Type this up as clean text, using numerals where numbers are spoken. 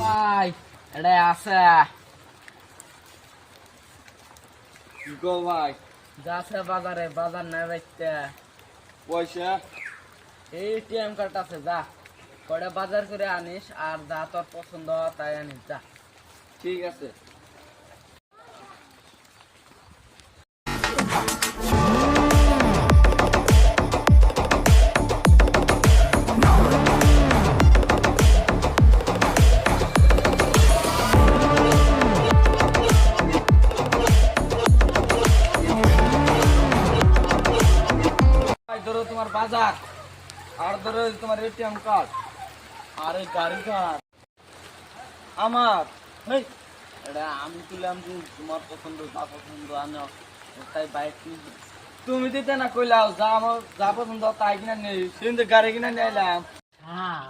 ভাই এটা আছে গো ভাই যাচ্ছে বাজারে বাজার নাই বাইতে পয়সা এটিএম কার্ড আছে যা কয়টা বাজার করে আনিস আর যা তোর পছন্দ হয় তাই আনিস যা ঠিক আছে ধরো তোমার বাজার আর ধরো তোমার এটিএম কার্ড আর এই গাড়ি কার্ড আমার হেই এটা আমি তুললাম যে তোমার পছন্দ যা পছন্দ আনো তাই বাইক কিনবো তুমি দিতে না কইলাও যা আমার যা পছন্দ তাই কিনা নেই সেদিন গাড়ি কিনা নিয়ে এলাম হ্যাঁ